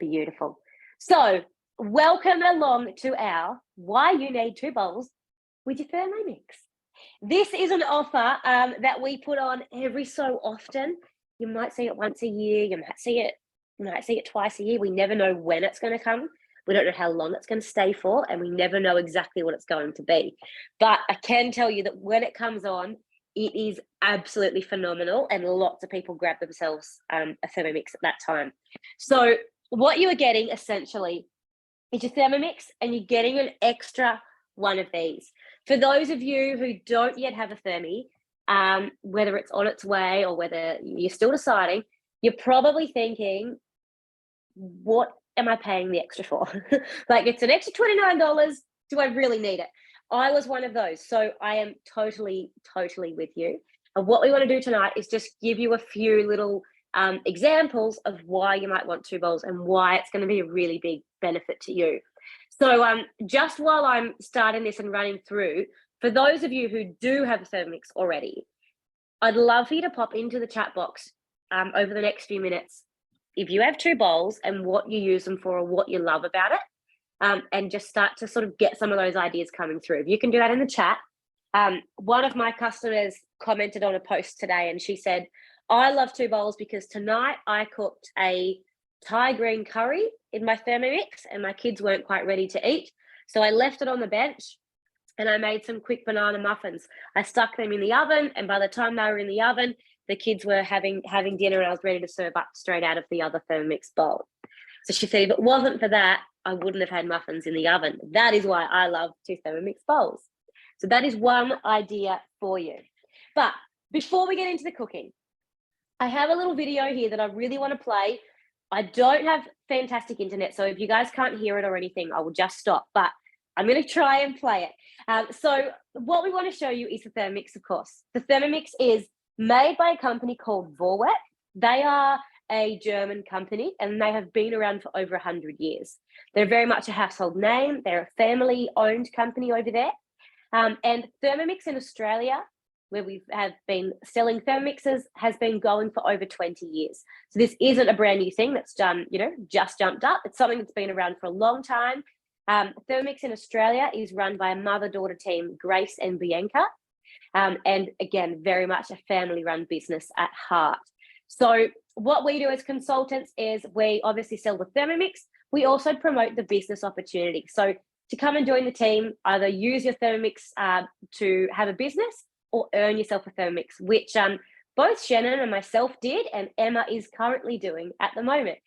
Beautiful. So welcome along to our Why You Need Two Bowls with Your Thermomix. This is an offer that we put on every so often. You might see it once a year, you might see it twice a year. We never know when it's going to come. We don't know how long it's going to stay for, and we never know exactly what it's going to be. But I can tell you that when it comes on, it is absolutely phenomenal, and lots of people grab themselves a Thermomix at that time. So what you are getting essentially is your Thermomix, and you're getting an extra one of these. For those of you who don't yet have a Thermi, whether it's on its way or whether you're still deciding, you're probably thinking, what am I paying the extra for? Like, it's an extra $29. Do I really need it? I was one of those. So I am totally with you. And what we want to do tonight is just give you a few little examples of why you might want two bowls and why it's going to be a really big benefit to you. So just while I'm starting this and running through, for those of you who do have a Thermomix already, I'd love for you to pop into the chat box over the next few minutes if you have two bowls and what you use them for or what you love about it, and just start to sort of get some of those ideas coming through. If you can do that in the chat. One of my customers commented on a post today, and she said, I love two bowls because tonight I cooked a Thai green curry in my Thermomix and my kids weren't quite ready to eat. So I left it on the bench and I made some quick banana muffins. I stuck them in the oven, and by the time they were in the oven, the kids were having dinner and I was ready to serve up straight out of the other Thermomix bowl. So she said, if it wasn't for that, I wouldn't have had muffins in the oven. That is why I love two Thermomix bowls. So that is one idea for you. But before we get into the cooking, I have a little video here that I really want to play. I don't have fantastic internet, so if you guys can't hear it or anything, I will just stop. But I'm going to try and play it. So what we want to show you is the Thermomix, of course. The Thermomix is made by a company called Vorwerk. They are a German company and they have been around for over 100 years. They're very much a household name. They're a family-owned company over there. And Thermomix in Australia, where we have been selling Thermomixes, has been going for over 20 years. So this isn't a brand new thing that's done, just jumped up. It's something that's been around for a long time. Thermomix in Australia is run by a mother-daughter team, Grace and Bianca. And again, very much a family-run business at heart. So what we do as consultants is we obviously sell the Thermomix. We also promote the business opportunity. So to come and join the team, either use your Thermomix to have a business or earn yourself a Thermomix, which both Shannon and myself did, and Emma is currently doing at the moment.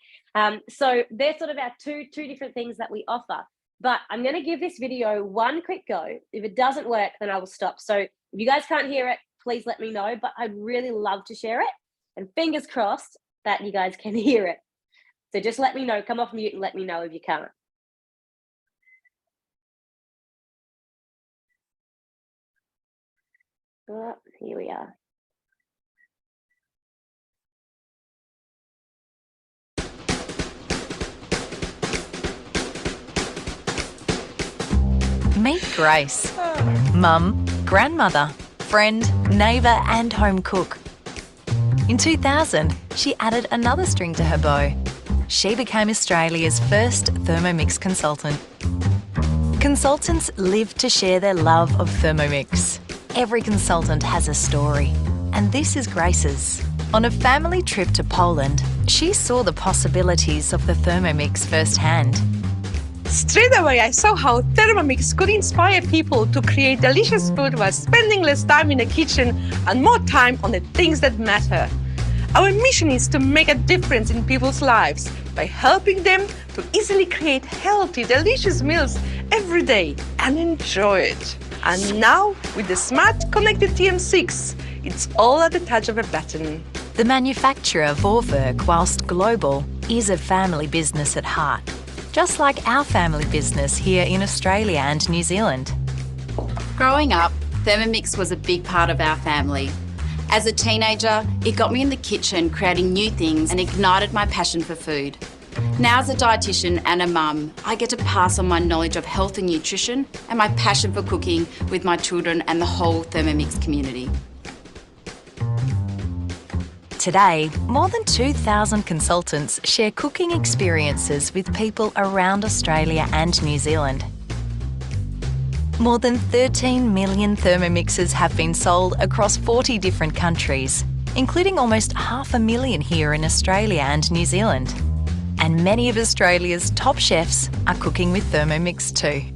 So they're sort of our two different things that we offer. But I'm going to give this video one quick go. If it doesn't work, then I will stop. So if you guys can't hear it, please let me know. But I'd really love to share it. And fingers crossed that you guys can hear it. So just let me know. Come off mute and let me know if you can't. Oh, here we are. Meet Grace. Mum, grandmother, friend, neighbour and home cook. In 2000, she added another string to her bow. She became Australia's first Thermomix consultant. Consultants live to share their love of Thermomix. Every consultant has a story, and this is Grace's. On a family trip to Poland, she saw the possibilities of the Thermomix firsthand. Straight away, I saw how Thermomix could inspire people to create delicious food while spending less time in the kitchen and more time on the things that matter. Our mission is to make a difference in people's lives by helping them to easily create healthy, delicious meals every day and enjoy it. And now, with the smart connected TM6, it's all at the touch of a button. The manufacturer Vorwerk, whilst global, is a family business at heart. Just like our family business here in Australia and New Zealand. Growing up, Thermomix was a big part of our family. As a teenager, it got me in the kitchen creating new things and ignited my passion for food. Now as a dietitian and a mum, I get to pass on my knowledge of health and nutrition and my passion for cooking with my children and the whole Thermomix community. Today, more than 2,000 consultants share cooking experiences with people around Australia and New Zealand. More than 13 million Thermomixes have been sold across 40 different countries, including almost 500,000 here in Australia and New Zealand. And many of Australia's top chefs are cooking with Thermomix too.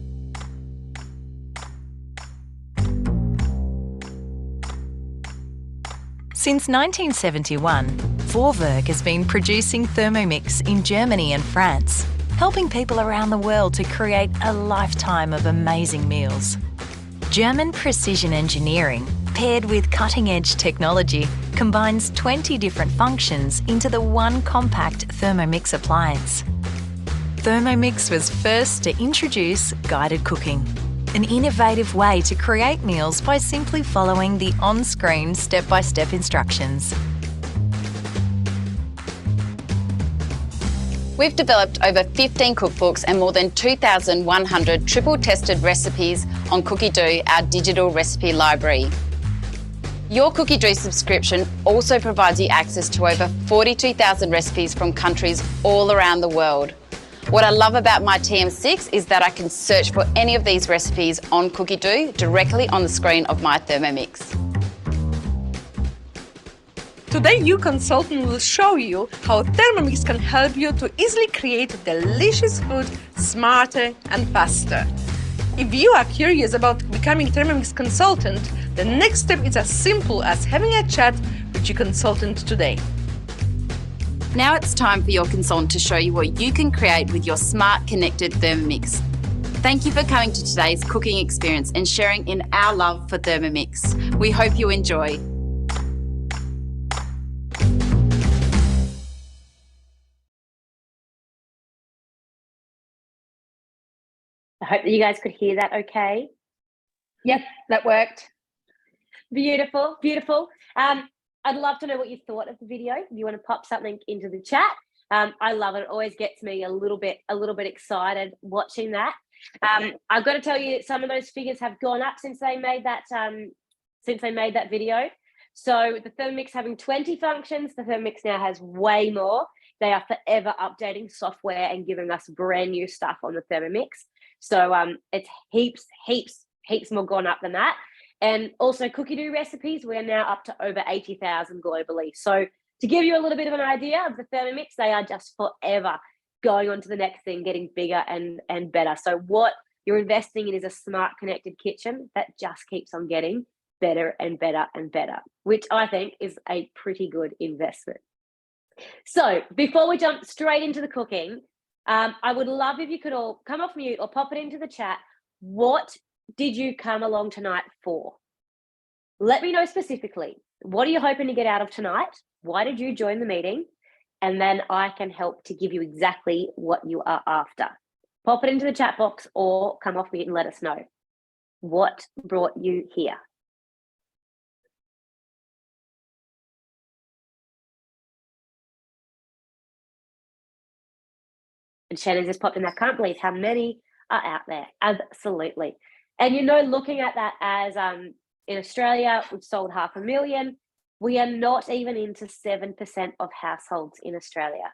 Since 1971, Vorwerk has been producing Thermomix in Germany and France, helping people around the world to create a lifetime of amazing meals. German precision engineering, paired with cutting-edge technology, combines 20 different functions into the one compact Thermomix appliance. Thermomix was first to introduce guided cooking, an innovative way to create meals by simply following the on-screen step-by-step instructions. We've developed over 15 cookbooks and more than 2,100 triple-tested recipes on Cookie-Doo, our digital recipe library. Your Cookie-Doo subscription also provides you access to over 42,000 recipes from countries all around the world. What I love about my TM6 is that I can search for any of these recipes on Cookie-Doo directly on the screen of my Thermomix. Today, your consultant will show you how Thermomix can help you to easily create delicious food smarter and faster. If you are curious about becoming Thermomix consultant, the next step is as simple as having a chat with your consultant today. Now it's time for your consultant to show you what you can create with your smart connected Thermomix. Thank you for coming to today's cooking experience and sharing in our love for Thermomix. We hope you enjoy. I hope that you guys could hear that okay. Yep, that worked. Beautiful, beautiful. I'd love to know what you thought of the video. If you want to pop something into the chat, I love it. It always gets me a little bit excited watching that. I've got to tell you, some of those figures have gone up since they made that video. So the Thermomix having 20 functions, the Thermomix now has way more. They are forever updating software and giving us brand new stuff on the Thermomix. So it's heaps more gone up than that. And also Cookie-Doo recipes, we are now up to over 80,000 globally. So to give you a little bit of an idea of the Thermomix, they are just forever going on to the next thing, getting bigger and better. So what you're investing in is a smart connected kitchen that just keeps on getting better and better and better, which I think is a pretty good investment. So before we jump straight into the cooking, I would love if you could all come off mute or pop it into the chat. What did you come along tonight for? Let me know specifically. What are you hoping to get out of tonight? Why did you join the meeting? And then I can help to give you exactly what you are after. Pop it into the chat box or come off mute and let us know. What brought you here? And Shannon just popped in. I can't believe how many are out there. Absolutely. And looking at that as in Australia, we've sold 500,000. We are not even into 7% of households in Australia.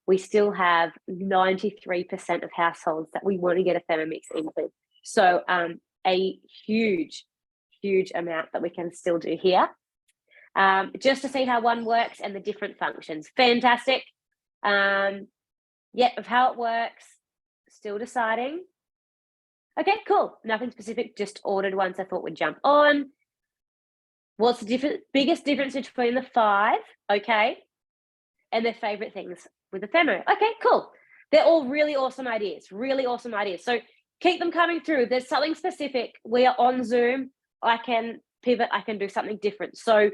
We still have 93% of households that we want to get a Thermomix into. So a huge amount that we can still do here. Just to see how one works and the different functions. Fantastic. Of how it works, still deciding. Okay, cool. Nothing specific, just ordered ones I thought would jump on. What's the biggest difference between the 5, okay, and their favorite things with the Thermo? Okay, cool. They're all really awesome ideas, So keep them coming through. If there's something specific, we are on Zoom, I can pivot, I can do something different. So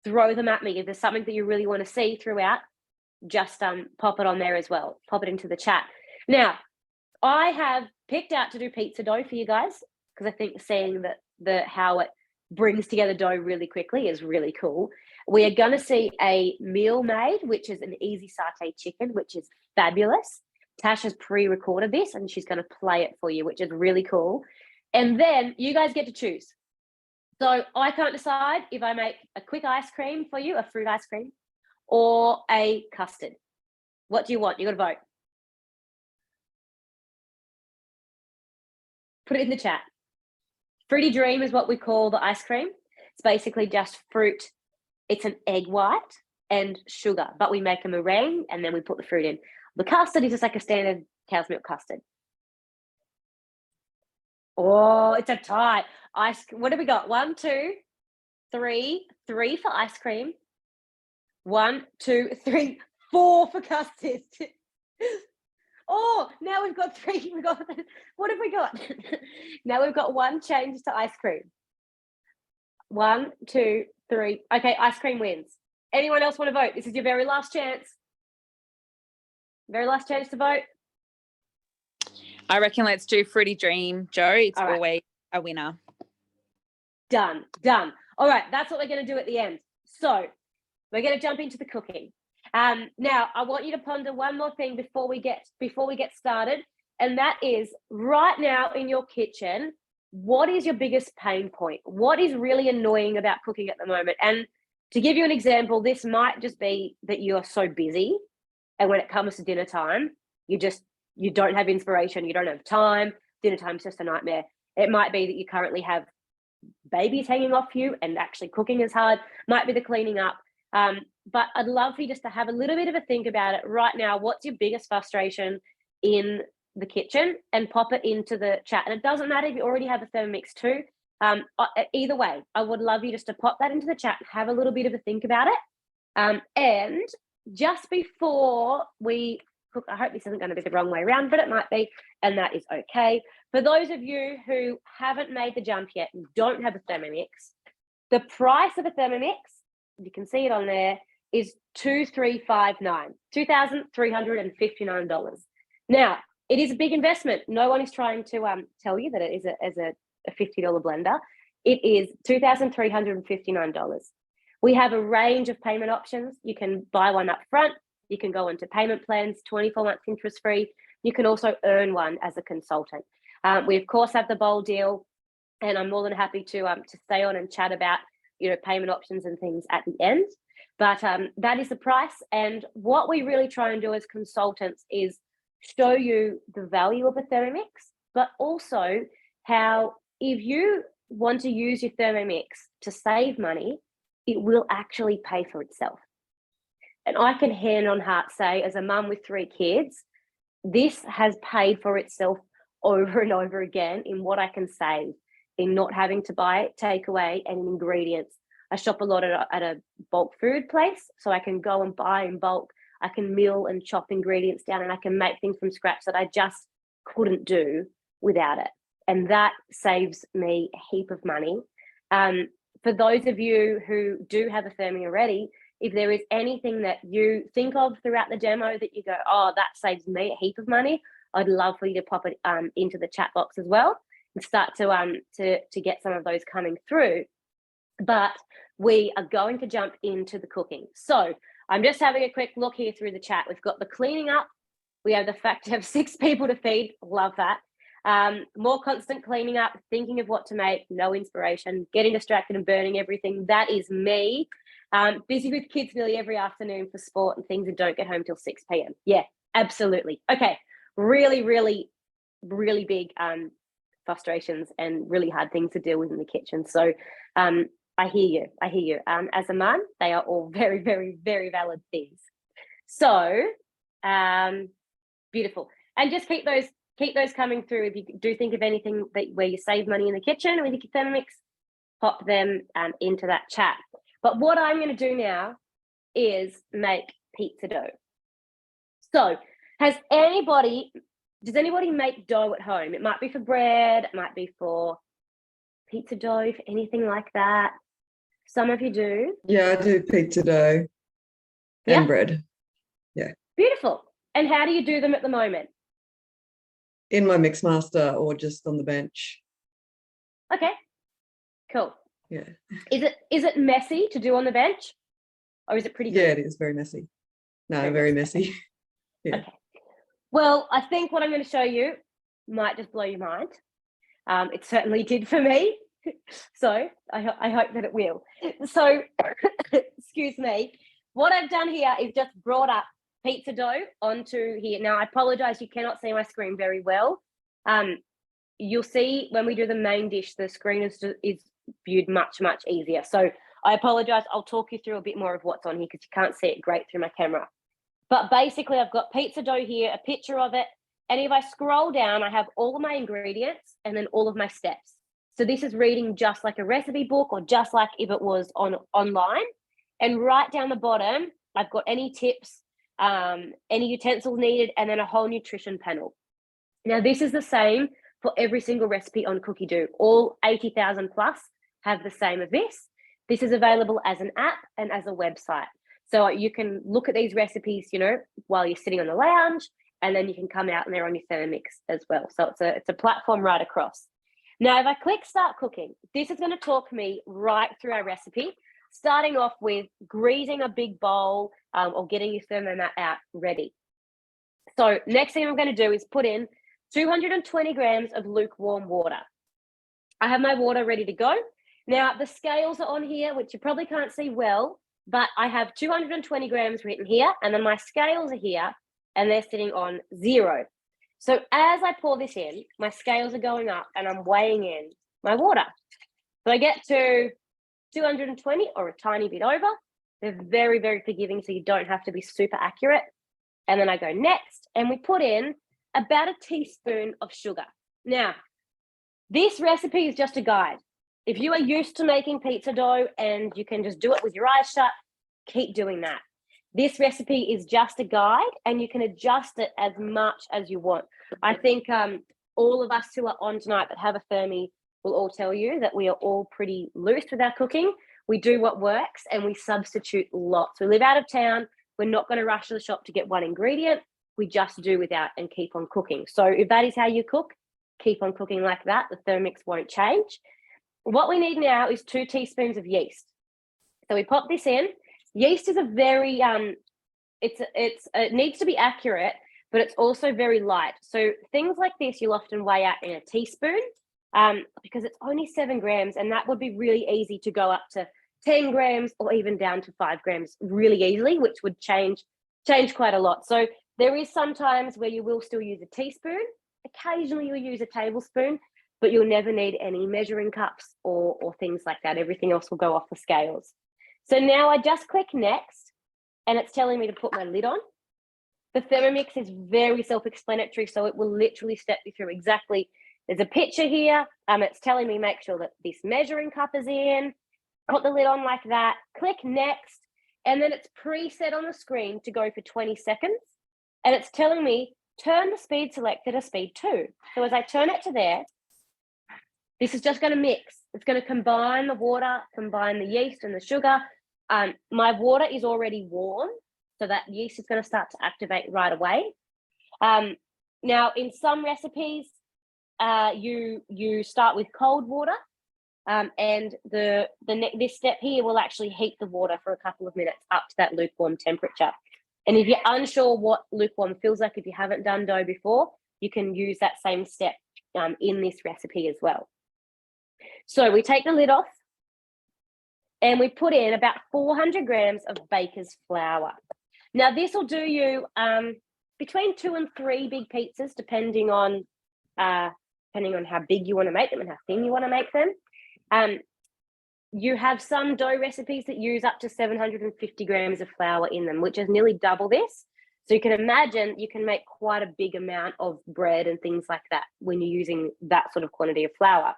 throw them at me. If there's something that you really want to see throughout, just pop it on there as well. Pop it into the chat. Now, I have picked out to do pizza dough for you guys because I think seeing how it brings together dough really quickly is really cool. We are going to see a meal made, which is an easy satay chicken, which is fabulous. Tash has pre-recorded this and she's going to play it for you, which is really cool. And then you guys get to choose. So I can't decide if I make a quick ice cream for you, a fruit ice cream, or a custard? What do you want? You got to vote. Put it in the chat. Fruity Dream is what we call the ice cream. It's basically just fruit. It's an egg white and sugar, but we make a meringue and then we put the fruit in. The custard is just like a standard cow's milk custard. Oh, it's a tie. What have we got? 1, 2, 3. 3 for ice cream. 1, 2, 3, 4 for custard. Oh, now we've got 3. What have we got? Now we've got 1 change to ice cream. 1, 2, 3. Okay, ice cream wins. Anyone else want to vote? This is your very last chance. Very last chance to vote. I reckon let's do Fruity Dream, Joe. It's All right. always a winner. Done. All right, that's what we're going to do at the end. So we're going to jump into the cooking. Now, I want you to ponder one more thing before we get started, and that is right now in your kitchen, what is your biggest pain point? What is really annoying about cooking at the moment? And to give you an example, this might just be that you're so busy, and when it comes to dinner time, you don't have inspiration, you don't have time. Dinner time's just a nightmare. It might be that you currently have babies hanging off you, and actually cooking is hard. Might be the cleaning up. But I'd love for you just to have a little bit of a think about it right now. What's your biggest frustration in the kitchen? And pop it into the chat. And it doesn't matter if you already have a Thermomix too. Either way, I would love you just to pop that into the chat, have a little bit of a think about it. And just before we cook, I hope this isn't going to be the wrong way around, but it might be, and that is okay. For those of you who haven't made the jump yet and don't have a Thermomix, the price of a Thermomix, you can see it on there, is $2,359. Now, it is a big investment. No one is trying to tell you that it is a $50 blender. It is $2,359. We have a range of payment options. You can buy one up front. You can go into payment plans, 24 months interest free. You can also earn one as a consultant. We of course have the bowl deal, and I'm more than happy to stay on and chat about payment options and things at the end. But that is the price. And what we really try and do as consultants is show you the value of a Thermomix, but also how if you want to use your Thermomix to save money, it will actually pay for itself. And I can hand on heart say, as a mum with 3 kids, this has paid for itself over and over again in what I can save, in not having to buy takeaway and ingredients. I shop a lot at a bulk food place, so I can go and buy in bulk. I can mill and chop ingredients down, and I can make things from scratch that I just couldn't do without it. And that saves me a heap of money. For those of you who do have a Thermi already, if there is anything that you think of throughout the demo that you go, oh, that saves me a heap of money, I'd love for you to pop it into the chat box as well and start to get some of those coming through. But we are going to jump into the cooking. So I'm just having a quick look here through the chat. We've got the cleaning up. We have the fact to have 6 people to feed. Love that. More constant cleaning up, thinking of what to make, no inspiration, getting distracted and burning everything. That is me. Busy with kids nearly every afternoon for sport and things, and don't get home till 6 p.m. Yeah, absolutely. Okay, really, really, really big frustrations and really hard things to deal with in the kitchen. So I hear you. As a mum, they are all very, very, very valid things. So beautiful. And just keep those coming through. If you do think of anything where you save money in the kitchen with your Thermomix, pop them into that chat. But what I'm going to do now is make pizza dough. So does anybody make dough at home? It might be for bread, it might be for pizza dough, for anything like that. Some of you do. Yeah, I do pizza dough and bread. Yeah. Beautiful. And how do you do them at the moment? In my Mixmaster or just on the bench. Okay, cool. Yeah. Is it messy to do on the bench, or is it pretty good? Yeah, it is very messy. No, very messy. Yeah. Okay. Well, I think what I'm going to show you might just blow your mind. It certainly did for me. So I hope that it will. So, excuse me. what I've done here is just brought up pizza dough onto here. Now, I apologize, you cannot see my screen very well. You'll see when we do the main dish, the screen is viewed much, much easier. So I apologize. I'll talk you through a bit more of what's on here because you can't see it great through my camera. But basically, I've got pizza dough here, a picture of it. And if I scroll down, I have all of my ingredients and then all of my steps. So this is reading just like a recipe book or just like if it was online. And right down the bottom, I've got any tips, any utensils needed, and then a whole nutrition panel. Now, this is the same for every single recipe on Cookie Do. All 80,000 plus have the same of this. This is available as an app and as a website. So you can look at these recipes, you know, while you're sitting on the lounge, and then you can come out and they're on your Thermomix as well. So it's a platform right across. Now, if I click start cooking, this is going to talk me right through our recipe, starting off with greasing a big bowl or getting your thermomat out ready. So next thing I'm going to do is put in 220 grams of lukewarm water. I have my water ready to go. Now, the scales are on here, which you probably can't see well, but I have 220 grams written here, and then my scales are here, and they're sitting on 0. So as I pour this in, my scales are going up, and I'm weighing in my water. So I get to 220 or a tiny bit over. They're very, very forgiving, so you don't have to be super accurate. And then I go next, and we put in about a teaspoon of sugar. Now, this recipe is just a guide. If you are used to making pizza dough and you can just do it with your eyes shut, keep doing that. This recipe is just a guide and you can adjust it as much as you want. I think all of us who are on tonight that have a Thermi will all tell you that we are all pretty loose with our cooking. We do what works and we substitute lots. We live out of town. We're not going to rush to the shop to get one ingredient. We just do without and keep on cooking. So if that is how you cook, keep on cooking like that. The Thermomix won't change. What we need now is 2 teaspoons of yeast. So we pop this in. Yeast is a very, it needs to be accurate, but it's also very light. So things like this, you'll often weigh out in a teaspoon because it's only 7 grams, and that would be really easy to go up to 10 grams or even down to 5 grams really easily, which would change quite a lot. So there is some times where you will still use a teaspoon. Occasionally you'll use a tablespoon, but you'll never need any measuring cups or things like that. Everything else will go off the scales. So now I just click next, and it's telling me to put my lid on. The Thermomix is very self-explanatory, so it will literally step you through exactly. There's a picture here. It's telling me make sure that this measuring cup is in. Put the lid on like that. Click next, and then it's preset on the screen to go for 20 seconds. And it's telling me turn the speed selector to speed 2. So as I turn it to there, this is just going to mix. It's going to combine the water, combine the yeast and the sugar. My water is already warm, so that yeast is going to start to activate right away. Now, in some recipes, you start with cold water, and this step here will actually heat the water for a couple of minutes up to that lukewarm temperature. And if you're unsure what lukewarm feels like, if you haven't done dough before, you can use that same step in this recipe as well. So we take the lid off and we put in about 400 grams of baker's flour. Now this will do you between 2 and 3 big pizzas, depending on how big you want to make them and how thin you want to make them. You have some dough recipes that use up to 750 grams of flour in them, which is nearly double this. So you can imagine you can make quite a big amount of bread and things like that when you're using that sort of quantity of flour.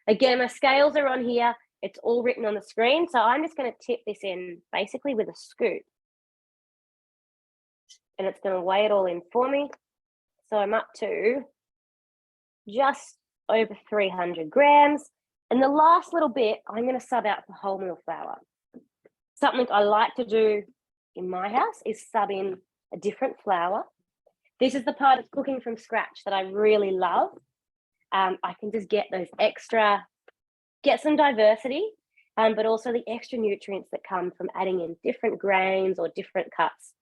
Again, my scales are on here. It's all written on the screen. So I'm just going to tip this in basically with a scoop. And it's going to weigh it all in for me. So I'm up to just over 300 grams. And the last little bit, I'm going to sub out for wholemeal flour. Something I like to do in my house is sub in a different flour. This is the part of cooking from scratch that I really love. I can just get some diversity, but also the extra nutrients that come from adding in different grains or different cuts.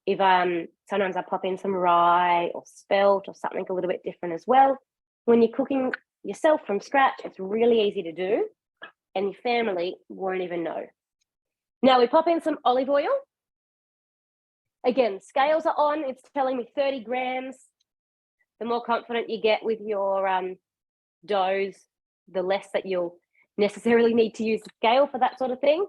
If sometimes I pop in some rye or spelt or something a little bit different as well. When you're cooking yourself from scratch, it's really easy to do, and your family won't even know. Now we pop in some olive oil. Again, scales are on. It's telling me 30 grams. The more confident you get with your doughs, the less that you'll necessarily need to use the scale for that sort of thing.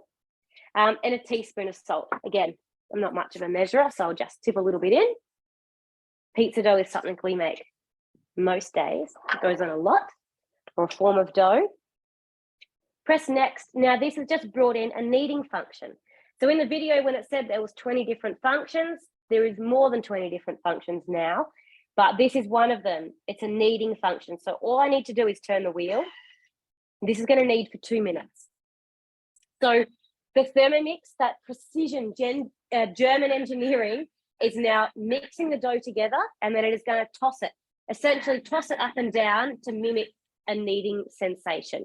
And a teaspoon of salt. Again, I'm not much of a measurer, so I'll just tip a little bit in. Pizza dough is something we make most days. It goes on a lot, or a form of dough. Press next. Now this has just brought in a kneading function. So in the video when it said there was 20 different functions, there is more than 20 different functions now, but this is one of them. It's a kneading function. So all I need to do is turn the wheel. This is going to knead for 2 minutes. So the Thermomix, that precision German engineering, is now mixing the dough together, and then it is going to toss it, essentially toss it up and down to mimic a kneading sensation.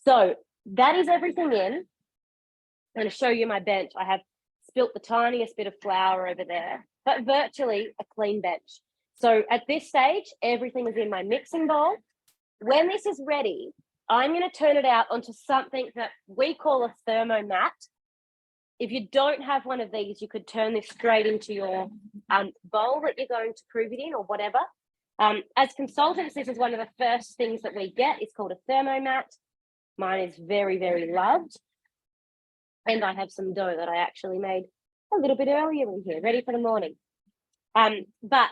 So that is everything in. I'm going to show you my bench. I have spilt the tiniest bit of flour over there, but virtually a clean bench. So at this stage, everything is in my mixing bowl. When this is ready, I'm going to turn it out onto something that we call a thermomat. If you don't have one of these, you could turn this straight into your bowl that you're going to prove it in or whatever. As consultants, this is one of the first things that we get. It's called a thermomat. Mine is very, very loved. And I have some dough that I actually made a little bit earlier in here, ready for the morning. But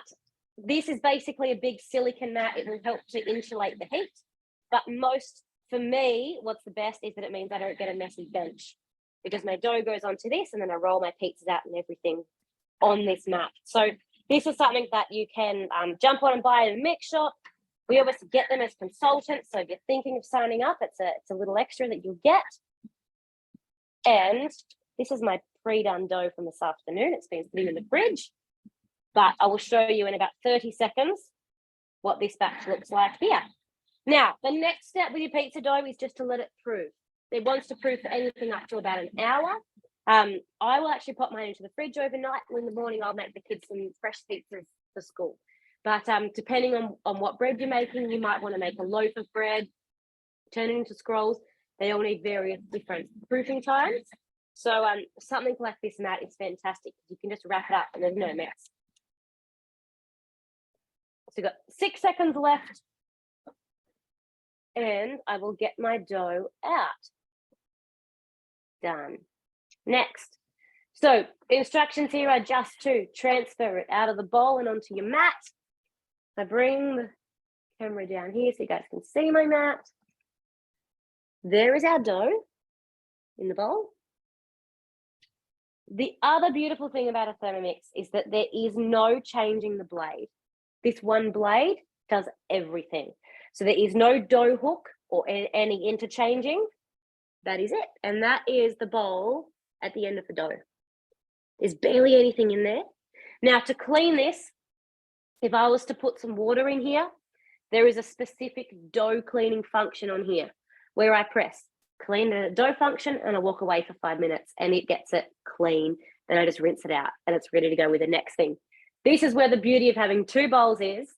this is basically a big silicon mat. It will help to insulate the heat. But for me, what's the best is that it means I don't get a messy bench, because my dough goes onto this and then I roll my pizzas out and everything on this mat. So this is something that you can jump on and buy in a mix shop. We obviously get them as consultants. So if you're thinking of signing up, it's a little extra that you'll get. And this is my pre-done dough from this afternoon. It's been sitting in the fridge, but I will show you in about 30 seconds what this batch looks like here. Now, the next step with your pizza dough is just to let it proof. It wants to proof for anything up to about an hour. I will actually pop mine into the fridge overnight, and in the morning I'll make the kids some fresh pizzas for school. But depending on what bread you're making, you might want to make a loaf of bread, turn it into scrolls. They all need various different proofing times. So something like this mat is fantastic. You can just wrap it up and there's no mess. So we've got 6 seconds left, and I will get my dough out. Done. Next. So the instructions here are just to transfer it out of the bowl and onto your mat. I bring the camera down here so you guys can see my mat. There is our dough in the bowl. The other beautiful thing about a Thermomix is that there is no changing the blade. This one blade does everything. So there is no dough hook or any interchanging. That is it. And that is the bowl at the end of the dough. There's barely anything in there. Now, to clean this, if I was to put some water in here, there is a specific dough cleaning function on here where I press clean the dough function and I walk away for 5 minutes and it gets it clean. Then I just rinse it out and it's ready to go with the next thing. This is where the beauty of having 2 bowls is,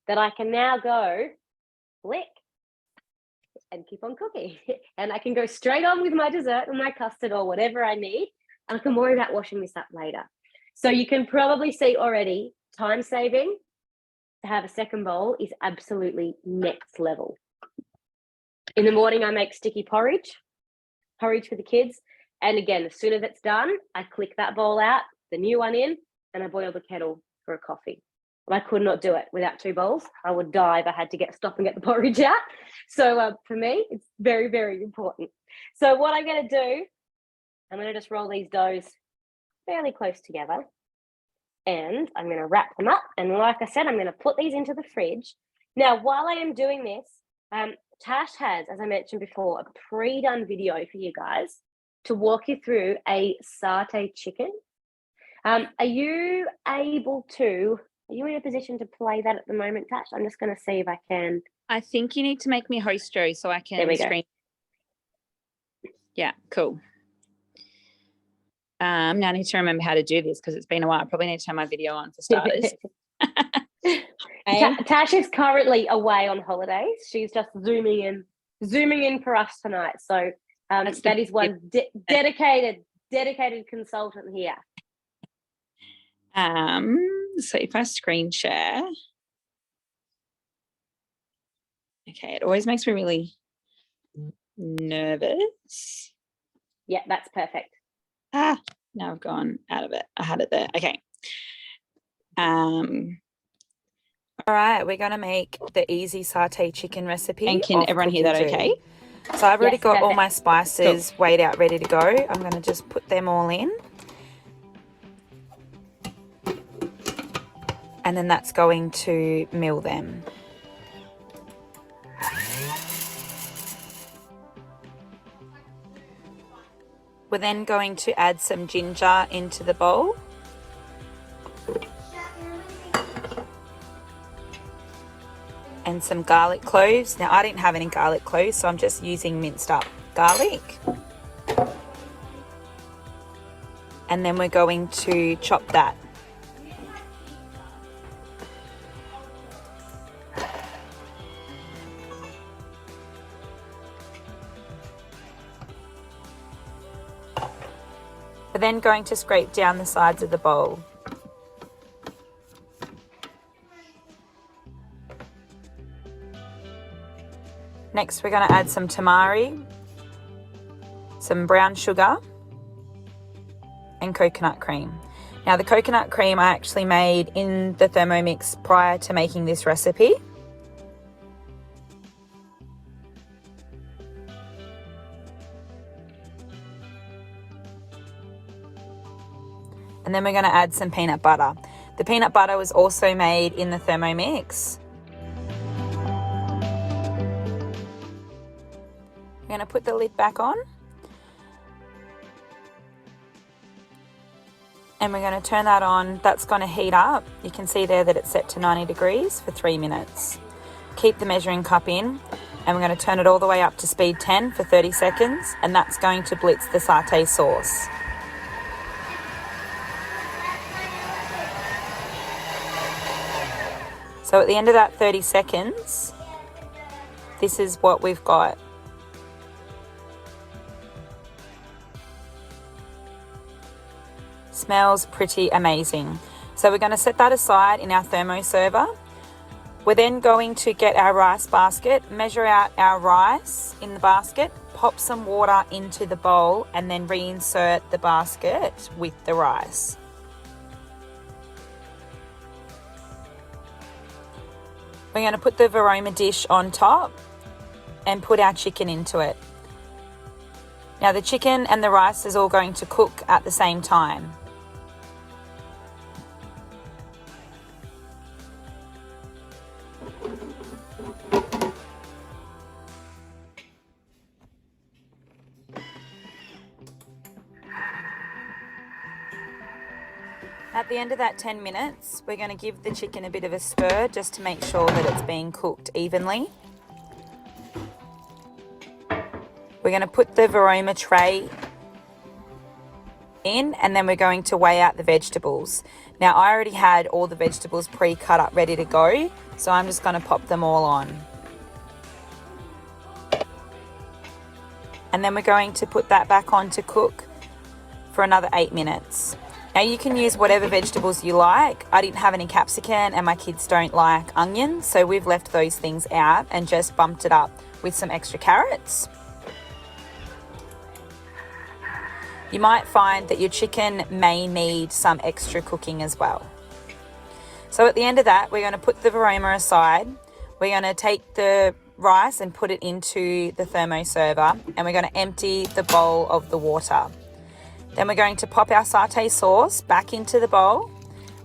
that I can now go flick and keep on cooking. And I can go straight on with my dessert or my custard or whatever I need. And I can worry about washing this up later. So you can probably see already time saving to have a second bowl is absolutely next level. In the morning, I make sticky porridge for the kids. And again, as soon as it's done, I click that bowl out, the new one in, and I boil the kettle for a coffee. I could not do it without 2 bowls. I would die if I had to stop and get the porridge out. So for me, it's very, very important. So what I'm going to do, I'm going to just roll these doughs fairly close together. And I'm going to wrap them up. And like I said, I'm going to put these into the fridge. Now, while I am doing this, Tash has, as I mentioned before, a pre-done video for you guys to walk you through a satay chicken. Are you in a position to play that at the moment, Tash? I'm just going to see if I can. I think you need to make me host, Joe, so I can There we go. stream. Yeah, cool. Now I need to remember how to do this because it's been a while. I probably need to turn my video on for starters. Tash is currently away on holidays. She's just zooming in for us tonight. So that is one dedicated dedicated consultant here. So if I screen share, okay, it always makes me really nervous. Yeah, that's perfect. Now I've gone out of it. I had it there. Okay. All right, we're going to make the easy satay chicken recipe. And can of everyone hear that Cooking okay? Dew. So I've already Yes, got all perfect. my spices weighed out, ready to go. I'm going to just put them all in. And then that's going to mill them. We're then going to add some ginger into the bowl. And some garlic cloves. Now I didn't have any garlic cloves, so I'm just using minced up garlic. And then we're going to chop that. We're then going to scrape down the sides of the bowl. Next, we're going to add some tamari, some brown sugar, and coconut cream. Now, the coconut cream I actually made in the Thermomix prior to making this recipe. And then we're going to add some peanut butter. The peanut butter was also made in the Thermomix. We're going to put the lid back on. And we're going to turn that on. That's going to heat up. You can see there that it's set to 90 degrees for 3 minutes. Keep the measuring cup in. And we're going to turn it all the way up to speed 10 for 30 seconds. And that's going to blitz the satay sauce. So at the end of that 30 seconds, this is what we've got. Smells pretty amazing. So we're going to set that aside in our thermo server. We're then going to get our rice basket, measure out our rice in the basket, pop some water into the bowl, and then reinsert the basket with the rice. We're going to put the Varoma dish on top and put our chicken into it. Now the chicken and the rice is all going to cook at the same time. At the end of that 10 minutes, we're going to give the chicken a bit of a stir just to make sure that it's being cooked evenly. We're going to put the Varoma tray in, and then we're going to weigh out the vegetables. Now I already had all the vegetables pre-cut up ready to go, so I'm just going to pop them all on. And then we're going to put that back on to cook for another 8 minutes. Now you can use whatever vegetables you like. I didn't have any capsicum and my kids don't like onions, so we've left those things out and just bumped it up with some extra carrots. You might find that your chicken may need some extra cooking as well. So at the end of that, we're going to put the Varoma aside. We're going to take the rice and put it into the thermo server, and we're going to empty the bowl of the water. Then we're going to pop our satay sauce back into the bowl,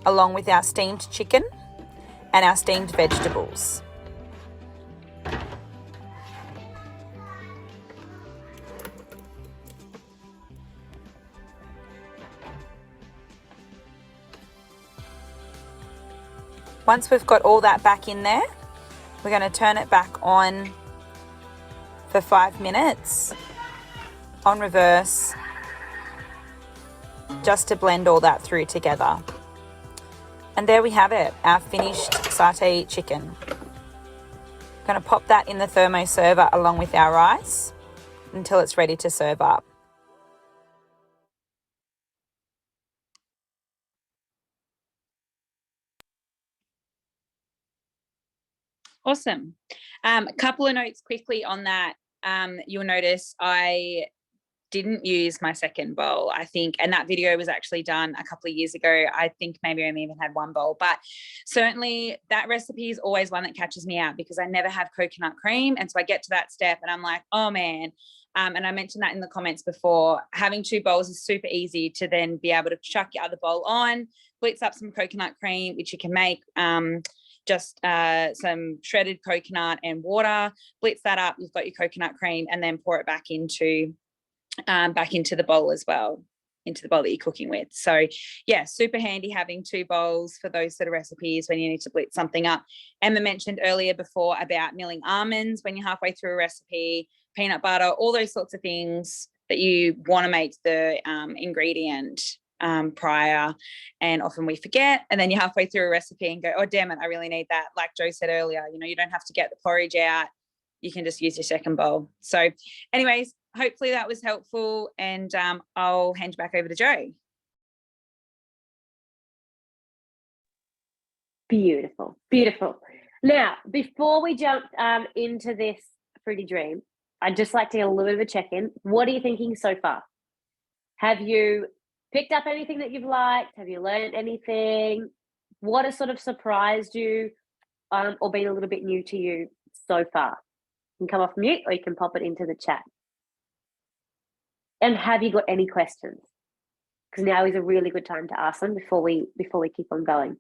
along with our steamed chicken and our steamed vegetables. Once we've got all that back in there, we're going to turn it back on for 5 minutes on reverse, just to blend all that through together. And there we have it, our finished satay chicken. I'm going to pop that in the thermo server along with our rice until it's ready to serve up. Awesome. A couple of notes quickly on that. You'll notice I didn't use my second bowl, I think, and that video was actually done a couple of years ago. I think maybe I only even had one bowl, but certainly that recipe is always one that catches me out because I never have coconut cream. And so I get to that step and I'm like, oh man. And I mentioned that in the comments before, having 2 bowls is super easy to then be able to chuck your other bowl on, blitz up some coconut cream, which you can make just some shredded coconut and water, blitz that up, you've got your coconut cream, and then pour it back into the bowl as well, into the bowl that you're cooking with. So yeah, super handy having 2 bowls for those sort of recipes when you need to blitz something up. Emma mentioned earlier before about milling almonds when you're halfway through a recipe, peanut butter, all those sorts of things that you want to make the ingredient prior, and often we forget, and then you're halfway through a recipe and go, oh damn it, I really need that. Like Joe said earlier, you don't have to get the porridge out, you can just use your second bowl. So anyways, hopefully that was helpful, and I'll hand you back over to Joe. Beautiful, beautiful. Now, before we jump into this fruity dream, I'd just like to get a little bit of a check-in. What are you thinking so far? Have you picked up anything that you've liked? Have you learned anything? What has sort of surprised you or been a little bit new to you so far? You can come off mute or you can pop it into the chat. And have you got any questions? Because now is a really good time to ask them before we keep on going.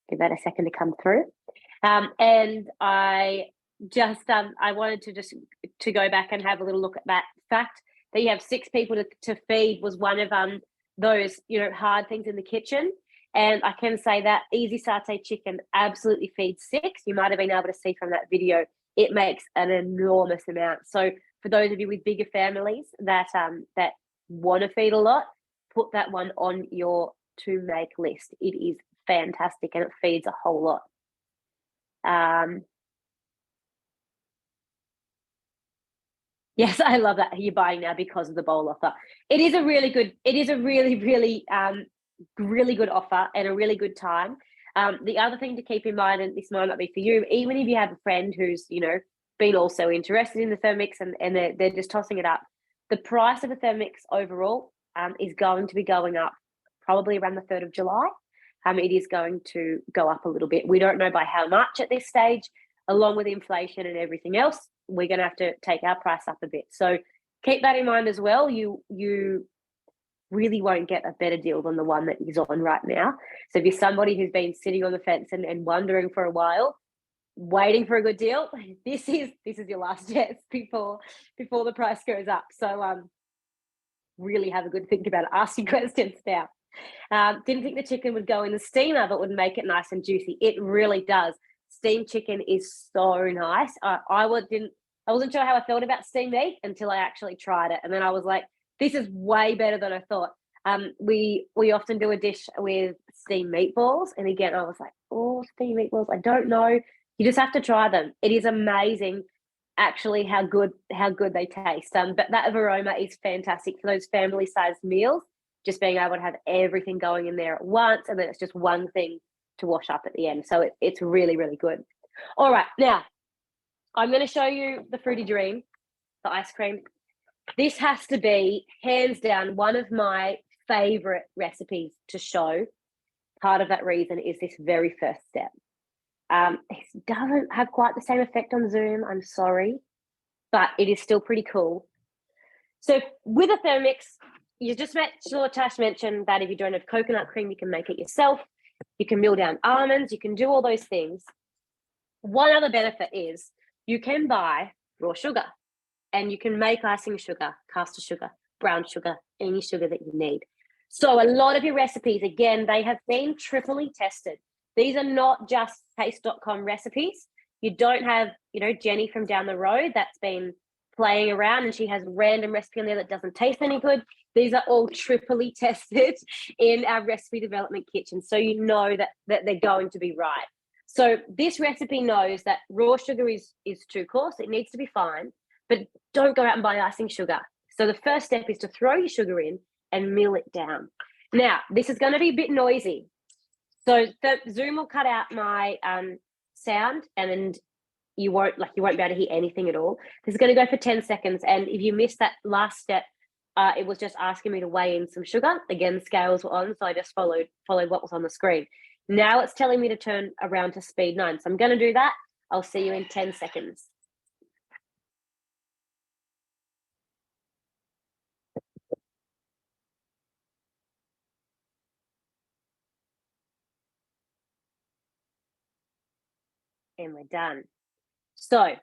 Give that a second to come through. And I just I wanted to go back and have a little look at that fact that you have 6 people to feed was one of those hard things in the kitchen. And I can say that easy satay chicken absolutely feeds 6. You might have been able to see from that video, it makes an enormous amount. So for those of you with bigger families that want to feed a lot, put that one on your to make list. It is fantastic and it feeds a whole lot. Yes, I love that you're buying now because of the bowl offer. It is a really good offer and a really good time. The other thing to keep in mind, and this might not be for you, even if you have a friend who's been also interested in the Thermomix and they're just tossing it up, the price of a Thermomix overall is going to be going up probably around the 3rd of July. It is going to go up a little bit. We don't know by how much at this stage. Along with inflation and everything else, we're going to have to take our price up a bit. So keep that in mind as well. You really won't get a better deal than the one that is on right now. So if you're somebody who's been sitting on the fence and wondering for a while, waiting for a good deal, this is your last chance before the price goes up. So really have a good think about it. Ask your questions now. Didn't think the chicken would go in the steamer, but would make it nice and juicy. It really does. Steamed chicken is so nice. I wasn't sure how I felt about steamed meat until I actually tried it, and then I was like, this is way better than I thought. We often do a dish with steamed meatballs, and again, I was like, oh, steamed meatballs, I don't know. You just have to try them. It is amazing, actually, how good they taste. But that aroma is fantastic for those family-sized meals. Just being able to have everything going in there at once, and then it's just one thing to wash up at the end. So it's really, really good. All right, now I'm going to show you the Fruity Dream, the ice cream. This has to be, hands down, one of my favorite recipes to show. Part of that reason is this very first step. It doesn't have quite the same effect on Zoom, I'm sorry, but it is still pretty cool. So with a Thermomix, you just saw Tash mention that if you don't have coconut cream, you can make it yourself. You can mill down almonds. You can do all those things. One other benefit is you can buy raw sugar and you can make icing sugar, caster sugar, brown sugar, any sugar that you need. So a lot of your recipes, again, they have been triply tested. These are not just taste.com recipes. You don't have, Jenny from down the road that's been playing around and she has a random recipe in there that doesn't taste any good. These are all triply tested in our recipe development kitchen. So you know that they're going to be right. So this recipe knows that raw sugar is too coarse. It needs to be fine, but don't go out and buy icing sugar. So the first step is to throw your sugar in and mill it down. Now, this is going to be a bit noisy. So Zoom will cut out my sound, and you won't be able to hear anything at all. This is going to go for 10 seconds. And if you missed that last step, it was just asking me to weigh in some sugar. Again, scales were on, so I just followed what was on the screen. Now it's telling me to turn around to speed 9. So I'm going to do that. I'll see you in 10 seconds. And we're done. So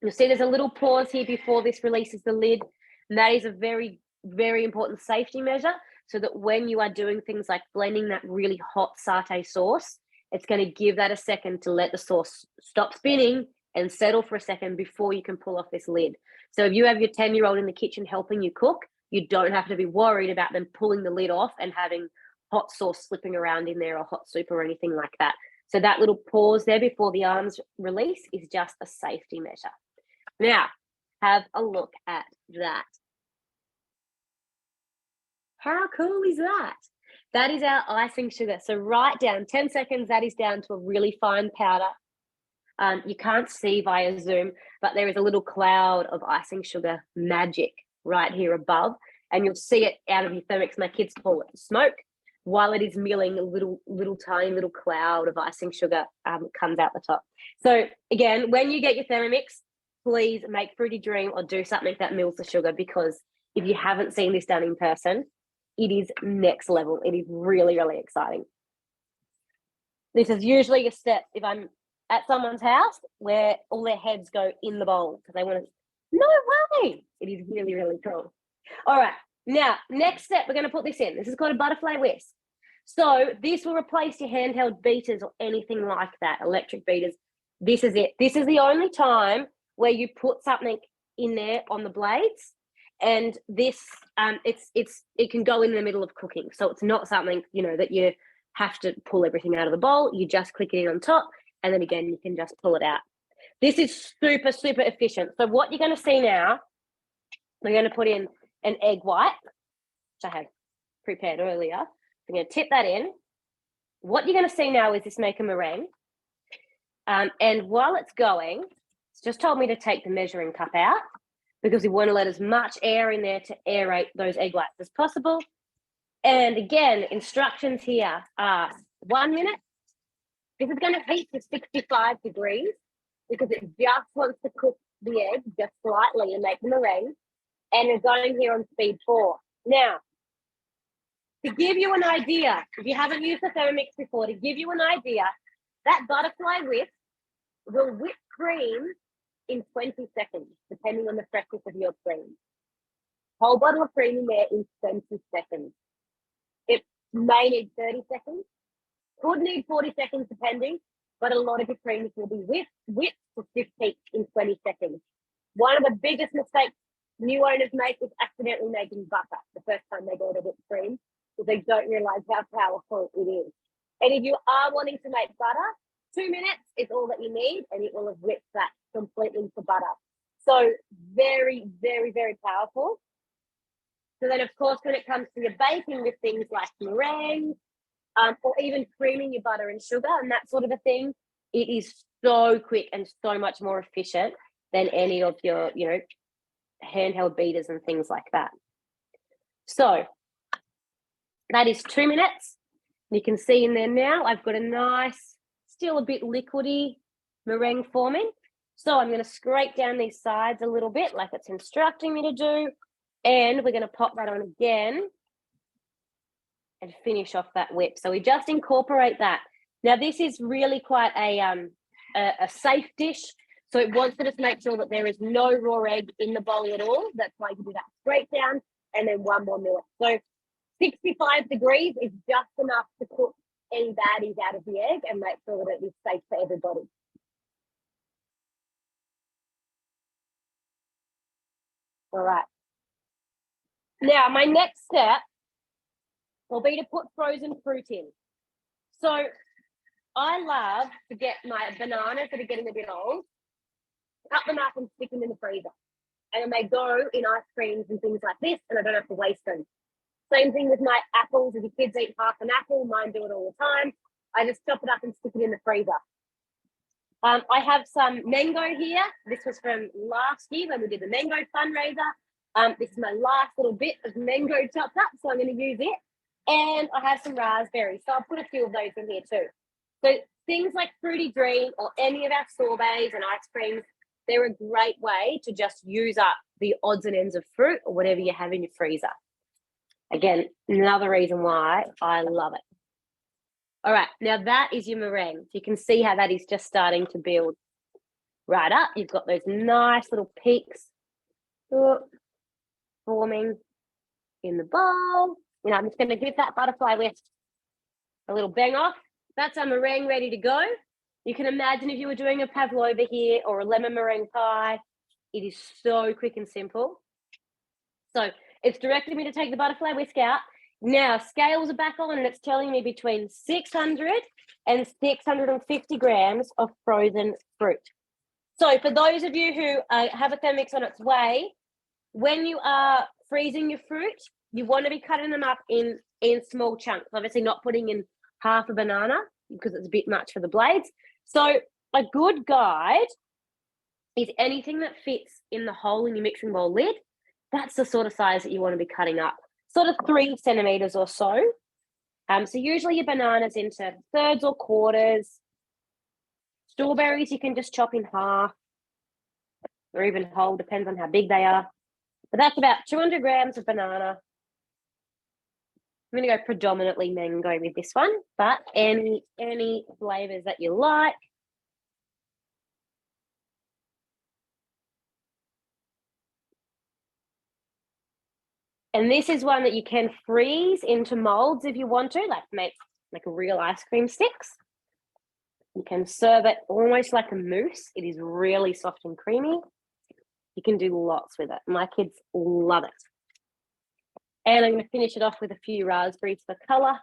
you'll see there's a little pause here before this releases the lid. And that is a very, very important safety measure, so that when you are doing things like blending that really hot satay sauce, it's going to give that a second to let the sauce stop spinning and settle for a second before you can pull off this lid. So if you have your 10-year-old in the kitchen helping you cook, you don't have to be worried about them pulling the lid off and having hot sauce slipping around in there or hot soup or anything like that. So that little pause there before the arms release is just a safety measure. Now, have a look at that. How cool is that? That is our icing sugar. So right down, 10 seconds, that is down to a really fine powder. You can't see via Zoom, but there is a little cloud of icing sugar magic right here above. And you'll see it out of your Thermomix. My kids call it smoke. While it is milling, a little tiny little cloud of icing sugar comes out the top. So again, when you get your Thermomix, please make Fruity Dream or do something that mills the sugar, because if you haven't seen this done in person, it is next level. It is really, really exciting. This is usually a step if I'm at someone's house where all their heads go in the bowl because they want to, no way. It is really, really cool. All right. Now, next step, we're going to put this in. This is called a butterfly whisk. So this will replace your handheld beaters or anything like that, electric beaters. This is it. This is the only time where you put something in there on the blades, and this it can go in the middle of cooking. So it's not something, that you have to pull everything out of the bowl. You just click it in on top, and then again, you can just pull it out. This is super, super efficient. So what you're going to see now, we're going to put in an egg white, which I had prepared earlier. I'm going to tip that in. What you're going to see now is this make a meringue. And while it's going, it's just told me to take the measuring cup out, because we want to let as much air in there to aerate those egg whites as possible. And again, instructions here are 1 minute. This is going to heat to 65 degrees because it just wants to cook the egg just slightly and make the meringue. And we're going here on speed 4. Now, to give you an idea, if you haven't used the Thermomix before, to give you an idea, that butterfly whisk will whip cream in 20 seconds, depending on the freshness of your cream. Whole bottle of cream in there in 20 seconds. It may need 30 seconds, could need 40 seconds depending, but a lot of your creams will be whipped to stiff heat in 20 seconds. One of the biggest mistakes new owners make is accidentally making butter the first time they go to whipped cream, because they don't realize how powerful it is. And if you are wanting to make butter, 2 minutes is all that you need, and it will have whipped that completely to butter. So very, very, very powerful. So then, of course, when it comes to your baking with things like meringue, or even creaming your butter and sugar and that sort of a thing, it is so quick and so much more efficient than any of your, handheld beaters and things like that. So that is 2 minutes. You can see in there now, I've got a nice, still a bit liquidy meringue forming. So I'm going to scrape down these sides a little bit like it's instructing me to do. And we're going to pop that on again and finish off that whip. So we just incorporate that. Now, this is really quite a safe dish. So it wants to just make sure that there is no raw egg in the bowl at all. That's why you do that scrape down and then 1 more minute. So 65 degrees is just enough to cook any baddies out of the egg and make sure that it is safe for everybody. All right. Now, my next step will be to put frozen fruit in. So I love to get my bananas that are getting a bit old, cut them up and stick them in the freezer. And then they go in ice creams and things like this, and I don't have to waste them. Same thing with my apples. If your kids eat half an apple, mine do it all the time. I just chop it up and stick it in the freezer. I have some mango here. This was from last year when we did the mango fundraiser. This is my last little bit of mango chopped up, so I'm going to use it. And I have some raspberries, so I'll put a few of those in here too. So things like Fruity Dream or any of our sorbets and ice creams, they're a great way to just use up the odds and ends of fruit or whatever you have in your freezer. Again, another reason why I love it. All right, now that is your meringue. You can see how that is just starting to build right up. You've got those nice little peaks forming in the bowl. I'm just going to give that butterfly whisk a little bang off. That's our meringue ready to go. You can imagine if you were doing a pavlova here or a lemon meringue pie, it is so quick and simple. So it's directed me to take the butterfly whisk out. Now scales are back on and it's telling me between 600 and 650 grams of frozen fruit. So for those of you who have a Thermomix on its way, when you are freezing your fruit, you want to be cutting them up in small chunks. Obviously not putting in half a banana because it's a bit much for the blades. So a good guide is anything that fits in the hole in your mixing bowl lid. That's the sort of size that you want to be cutting up, sort of 3 centimeters or so. So usually your bananas into thirds or quarters. Strawberries you can just chop in half or even whole, depends on how big they are. But that's about 200 grams of banana. I'm going to go predominantly mango with this one, but any flavors that you like. And this is one that you can freeze into molds if you want to, like make a real ice cream sticks. You can serve it almost like a mousse. It is really soft and creamy. You can do lots with it. My kids love it. And I'm going to finish it off with a few raspberries for colour.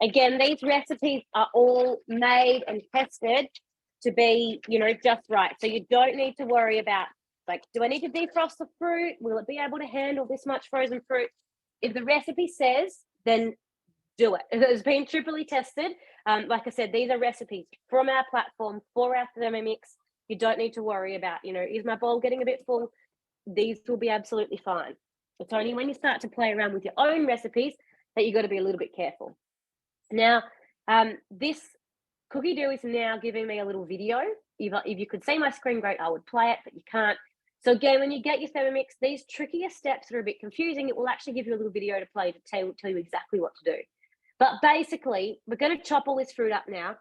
Again, these recipes are all made and tested to be, just right. So you don't need to worry about, like, do I need to defrost the fruit? Will it be able to handle this much frozen fruit? If the recipe says, then do it. It has been triply tested. Like I said, these are recipes from our platform for our Thermomix. You don't need to worry about, is my bowl getting a bit full? These will be absolutely fine. It's only when you start to play around with your own recipes that you've got to be a little bit careful. Now, this cookie dough is now giving me a little video. If you could see my screen, great, I would play it, but you can't. So again, when you get your Thermomix, these trickier steps that are a bit confusing, it will actually give you a little video to play to tell you exactly what to do. But basically, we're going to chop all this fruit up now.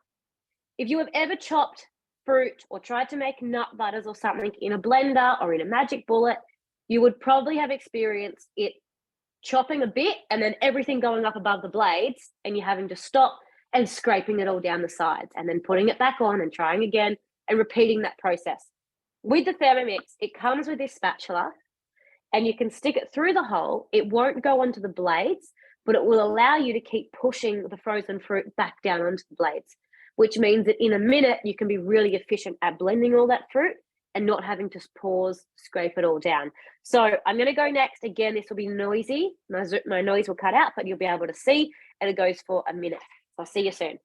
If you have ever chopped fruit or tried to make nut butters or something in a blender or in a magic bullet, you would probably have experienced it chopping a bit and then everything going up above the blades and you having to stop and scraping it all down the sides and then putting it back on and trying again and repeating that process. With the Thermomix, it comes with this spatula and you can stick it through the hole. It won't go onto the blades, but it will allow you to keep pushing the frozen fruit back down onto the blades, which means that in a minute you can be really efficient at blending all that fruit and not having to pause, scrape it all down. So I'm going to go next. Again, this will be noisy. My noise will cut out, but you'll be able to see, and it goes for a minute. So I'll see you soon.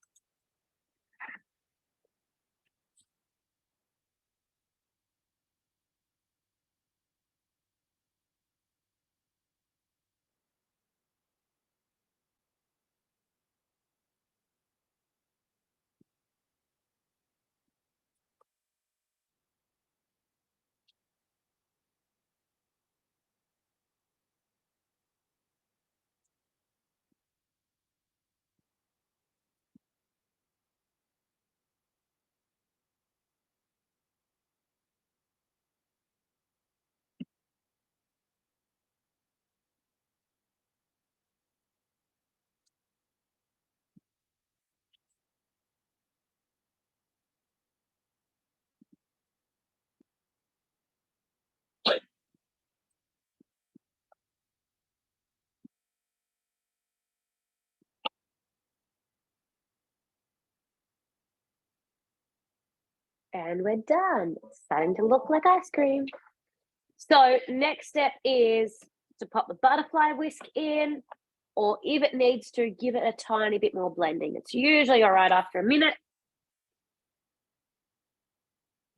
And we're done. It's starting to look like ice cream. So next step is to pop the butterfly whisk in, or if it needs to, give it a tiny bit more blending. It's usually all right after a minute.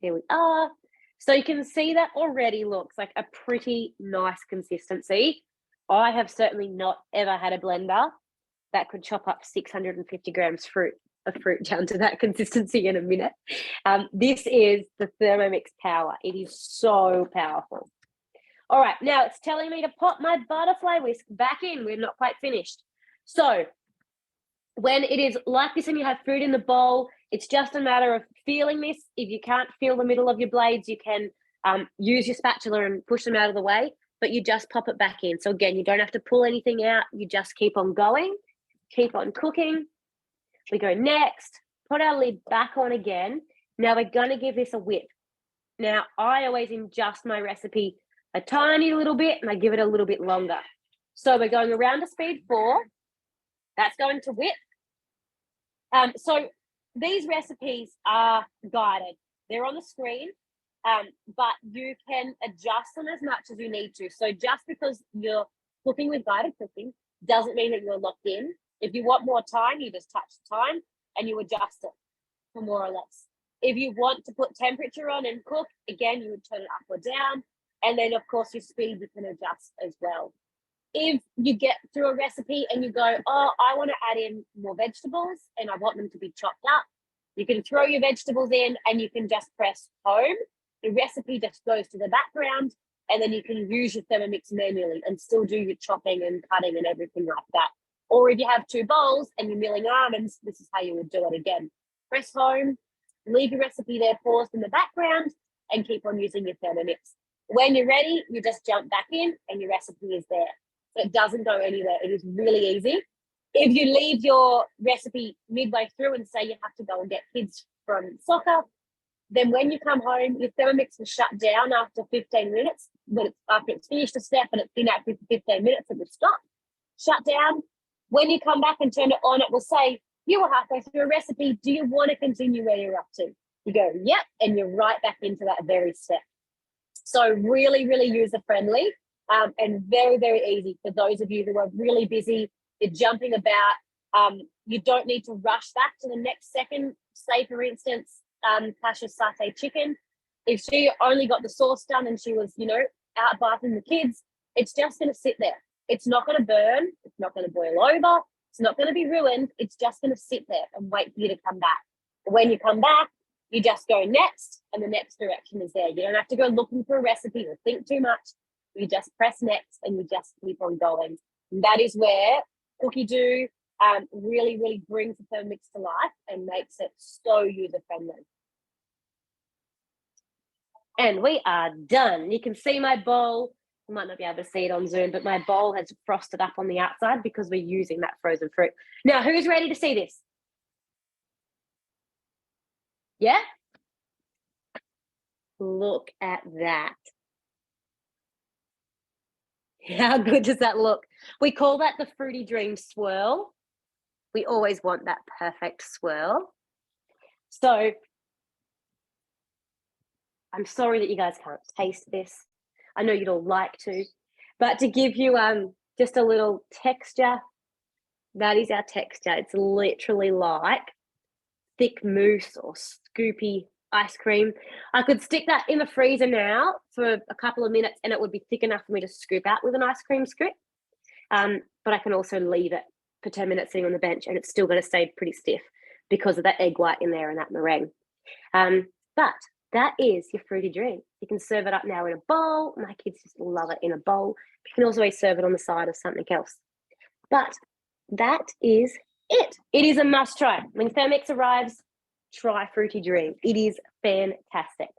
Here we are. So you can see that already looks like a pretty nice consistency. I have certainly not ever had a blender that could chop up 650 grams of fruit down to that consistency in a minute. This is the Thermomix power. It is so powerful. All right, now it's telling me to pop my butterfly whisk back in. We're not quite finished. So when it is like this and you have fruit in the bowl, it's just a matter of feeling this. If you can't feel the middle of your blades, you can use your spatula and push them out of the way, but you just pop it back in. So again, you don't have to pull anything out. You just keep on going, keep on cooking. We go next, put our lid back on again. Now we're going to give this a whip. Now I always adjust my recipe a tiny little bit and I give it a little bit longer. So we're going around to speed 4. That's going to whip. So these recipes are guided. They're on the screen, but you can adjust them as much as you need to. So just because you're cooking with guided cooking doesn't mean that you're locked in. If you want more time, you just touch the time and you adjust it for more or less. If you want to put temperature on and cook, again, you would turn it up or down. And then, of course, your speed you can adjust as well. If you get through a recipe and you go, oh, I want to add in more vegetables and I want them to be chopped up, you can throw your vegetables in and you can just press home. The recipe just goes to the background and then you can use your Thermomix manually and still do your chopping and cutting and everything like that. Or if you have 2 bowls and you're milling almonds, this is how you would do it again. Press home, leave your recipe there paused in the background and keep on using your Thermomix. When you're ready, you just jump back in and your recipe is there. So it doesn't go anywhere. It is really easy. If you leave your recipe midway through and say you have to go and get kids from soccer, then when you come home, your Thermomix will shut down after 15 minutes. But after it's finished a step and it's been out for 15 minutes, it will stop, shut down. When you come back and turn it on, it will say, you were halfway through a recipe. Do you want to continue where you're up to? You go, yep, and you're right back into that very step. So really, really user-friendly and very, very easy for those of you who are really busy, you're jumping about. You don't need to rush back to the next second. Say, for instance, Tasha's satay chicken. If she only got the sauce done and she was, out bathing the kids, it's just going to sit there. It's not going to burn. It's not going to boil over. It's not going to be ruined. It's just going to sit there and wait for you to come back. When you come back, you just go next and the next direction is there. You don't have to go looking for a recipe or think too much. You just press next and you just keep on going. And that is where Cookie Do really, really brings the Thermomix to life and makes it so user-friendly. And we are done. You can see my bowl. You might not be able to see it on Zoom, but my bowl has frosted up on the outside because we're using that frozen fruit. Now, who's ready to see this? Yeah? Look at that. How good does that look? We call that the Fruity Dream swirl. We always want that perfect swirl. So I'm sorry that you guys can't taste this. I know you'd all like to, but to give you just a little texture, that is our texture. It's literally like thick mousse or scoopy ice cream. I could stick that in the freezer now for a couple of minutes and it would be thick enough for me to scoop out with an ice cream scoop. But I can also leave it for 10 minutes sitting on the bench and it's still going to stay pretty stiff because of that egg white in there and that meringue. But that is your Fruity Dream. You can serve it up now in a bowl. My kids just love it in a bowl. You can also serve it on the side of something else. But that is it. It is a must try. When Thermomix arrives, try Fruity Dream. It is fantastic.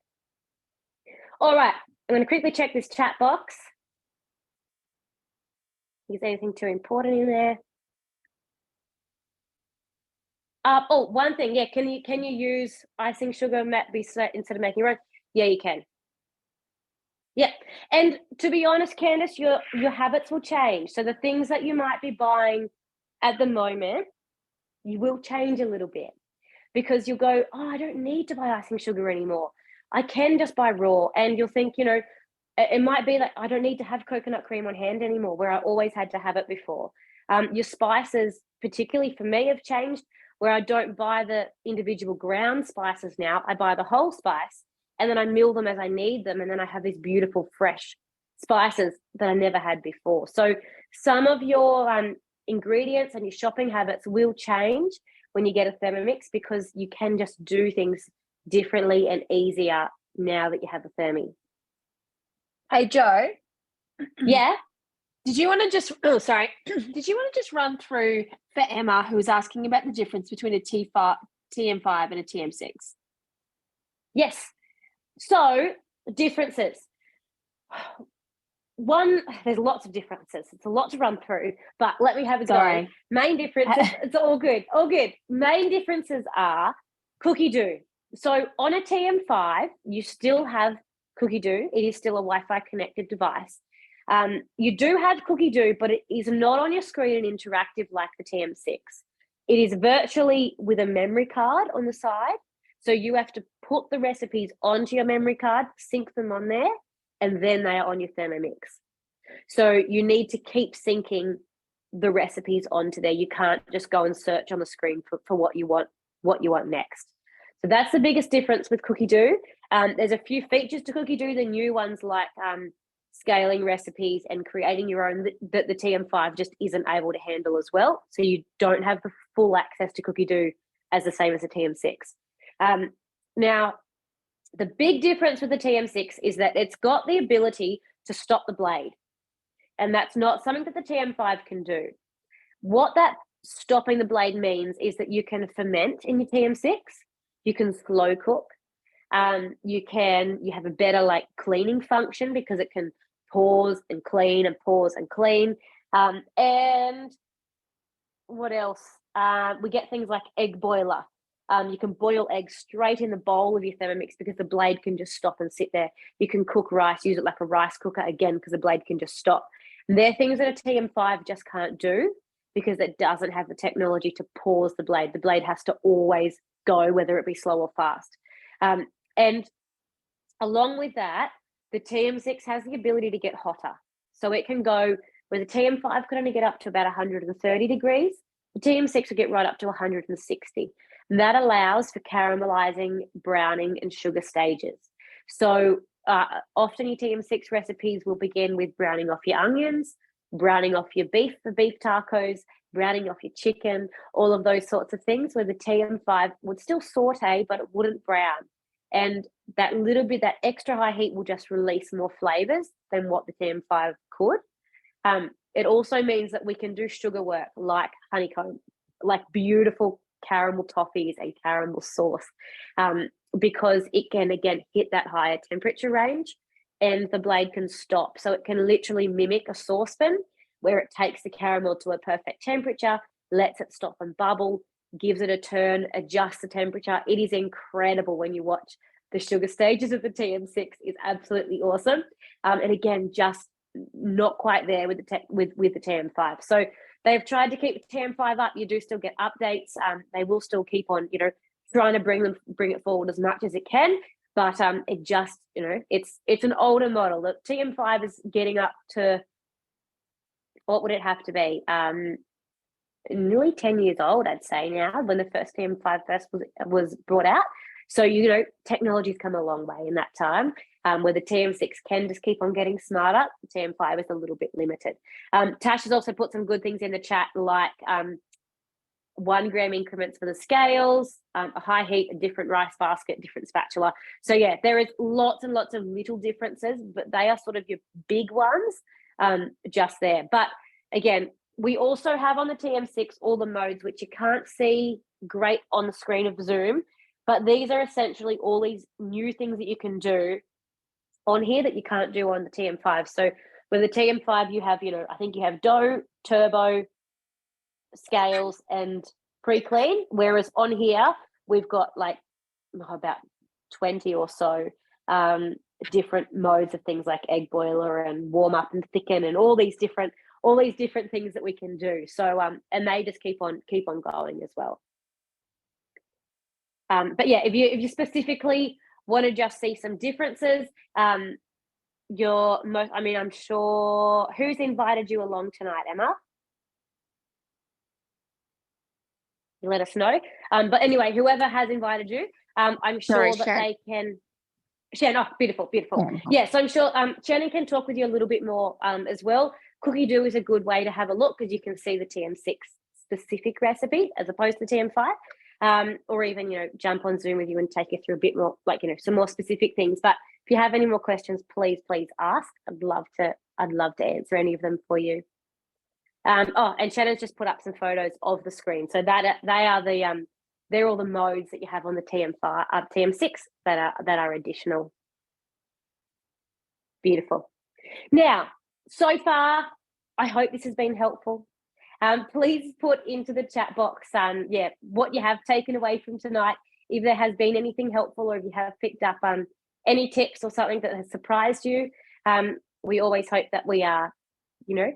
All right, I'm going to quickly check this chat box. Is there anything too important in there? One thing, yeah. Can you use icing sugar instead of making your own? Yeah, you can. Yeah, and to be honest, Candice, your habits will change. So the things that you might be buying at the moment, you will change a little bit because you'll go, oh, I don't need to buy icing sugar anymore. I can just buy raw, and you'll think, It might be that I don't need to have coconut cream on hand anymore, where I always had to have it before. Your spices, particularly for me, have changed, where I don't buy the individual ground spices now. I buy the whole spice and then I mill them as I need them. And then I have these beautiful fresh spices that I never had before. So some of your ingredients and your shopping habits will change when you get a Thermomix, because you can just do things differently and easier now that you have a Thermi. Hey, Joe, Yeah. did you want to just, did you want to just run through for Emma, who was asking about the difference between a TM5 and a TM6? Yes. So differences. One, there's lots of differences. It's a lot to run through, but let me have a go. Main differences, it's all good, all good. Main differences are cookie dough. So on a TM5, you still have cookie dough. It is still a Wi-Fi connected device. You do have cookie dough, but it is not on your screen and interactive like the TM6. It is virtually with a memory card on the side. So you have to put the recipes onto your memory card, sync them on there, and then they are on your Thermomix. So you need to keep syncing the recipes onto there. You can't just go and search on the screen for what you want next. So that's the biggest difference with cookie dough. There's a few features to cookie dough, the new ones like scaling recipes and creating your own that the TM5 just isn't able to handle as well. So you don't have the full access to cookie dough as the same as the TM6. Now, the big difference with the TM6 is that it's got the ability to stop the blade. And that's not something that the TM5 can do. What that stopping the blade means is that you can ferment in your TM6, you can slow cook, you have a better like cleaning function because it can pause and clean and pause and clean. And what else? We get things like egg boiler. You can boil eggs straight in the bowl of your Thermomix because the blade can just stop and sit there. You can cook rice, use it like a rice cooker again because the blade can just stop. And they're things that a TM5 just can't do because it doesn't have the technology to pause the blade. The blade has to always go, whether it be slow or fast. And along with that, the TM6 has the ability to get hotter. So it can go, where the TM5 could only get up to about 130 degrees, the TM6 will get right up to 160. And that allows for caramelizing, browning, and sugar stages. So often your TM6 recipes will begin with browning off your onions, browning off your beef for beef tacos, browning off your chicken, all of those sorts of things, where the TM5 would still saute, but it wouldn't brown. And that little bit, that extra high heat will just release more flavors than what the TM5 could. It also means that we can do sugar work like honeycomb, like beautiful caramel toffees and caramel sauce, because it can again hit that higher temperature range and the blade can stop. So it can literally mimic a saucepan where it takes the caramel to a perfect temperature, lets it stop and bubble, gives it a turn, adjusts the temperature. It is incredible when you watch the sugar stages of the TM6. It's absolutely awesome. And again, just not quite there with the TM5. So they've tried to keep the TM5 up. You do still get updates. They will still keep on, trying to bring it forward as much as it can. But it just, it's an older model. The TM5 is getting up to, what would it have to be? Nearly 10 years old, I'd say now, when the first TM5 first was brought out. So, technology's come a long way in that time, where the TM6 can just keep on getting smarter. The TM5 is a little bit limited. Tash has also put some good things in the chat, like 1 gram increments for the scales, a high heat, a different rice basket, different spatula. So yeah, there is lots and lots of little differences, but they are sort of your big ones just there. But again, we also have on the TM6 all the modes, which you can't see great on the screen of Zoom, but these are essentially all these new things that you can do on here that you can't do on the TM5. So with the TM5, you have, I think you have dough, turbo, scales, and pre-clean, whereas on here we've got like about 20 or so different modes of things like egg boiler and warm up and thicken and all these different things that we can do. So and they just keep on going as well. But yeah, if you specifically want to just see some differences, your most, I mean, I'm sure, who's invited you along tonight, Emma? You let us know. But anyway, whoever has invited you, I'm sure that Sharon. they can. Shannon, oh, beautiful. Yeah, so I'm sure Shannon can talk with you a little bit more as well. Cookie Do is a good way to have a look because you can see the TM6 specific recipe as opposed to the TM5, or even, jump on Zoom with you and take you through a bit more, some more specific things. But if you have any more questions, please ask. I'd love to answer any of them for you. And Shannon's just put up some photos of the screen. So that they are the they're all the modes that you have on the TM5, TM6 that are additional. Beautiful. Now, so far, I hope this has been helpful. Please put into the chat box, what you have taken away from tonight. If there has been anything helpful, or if you have picked up any tips or something that has surprised you. We always hope that we are,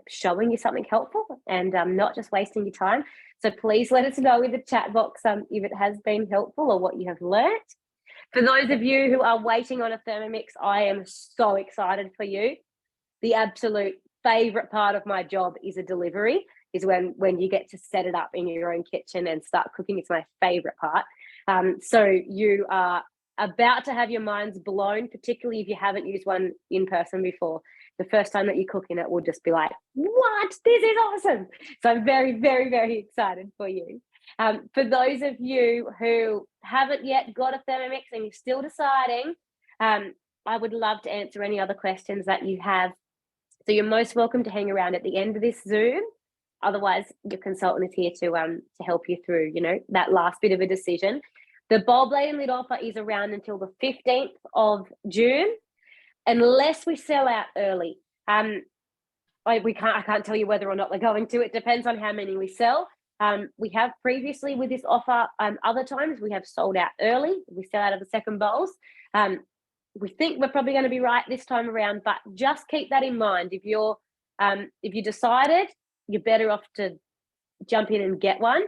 showing you something helpful and not just wasting your time. So please let us know in the chat box if it has been helpful or what you have learnt. For those of you who are waiting on a Thermomix, I am so excited for you. The absolute favourite part of my job is a delivery, is when you get to set it up in your own kitchen and start cooking. It's my favourite part. So you are about to have your minds blown, particularly if you haven't used one in person before. The first time that you cook in it will just be like, what? This is awesome. So I'm very, very, very excited for you. For those of you who haven't yet got a Thermomix and you're still deciding, I would love to answer any other questions that you have. So you're most welcome to hang around at the end of this Zoom. Otherwise, your consultant is here to help you through, that last bit of a decision. The bowl blade and lid offer is around until the 15th of June, unless we sell out early. I can't tell you whether or not we're going to. It depends on how many we sell. We have previously with this offer, other times we have sold out early. We sell out of the second bowls. We think we're probably going to be right this time around, but just keep that in mind. If you decided, you're better off to jump in and get one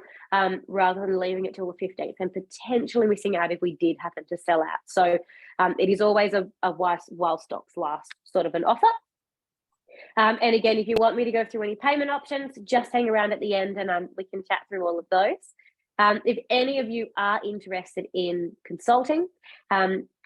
rather than leaving it till the 15th and potentially missing out if we did happen to sell out. So it is always a while stocks last sort of an offer. And again, if you want me to go through any payment options, just hang around at the end and we can chat through all of those. If any of you are interested in consulting,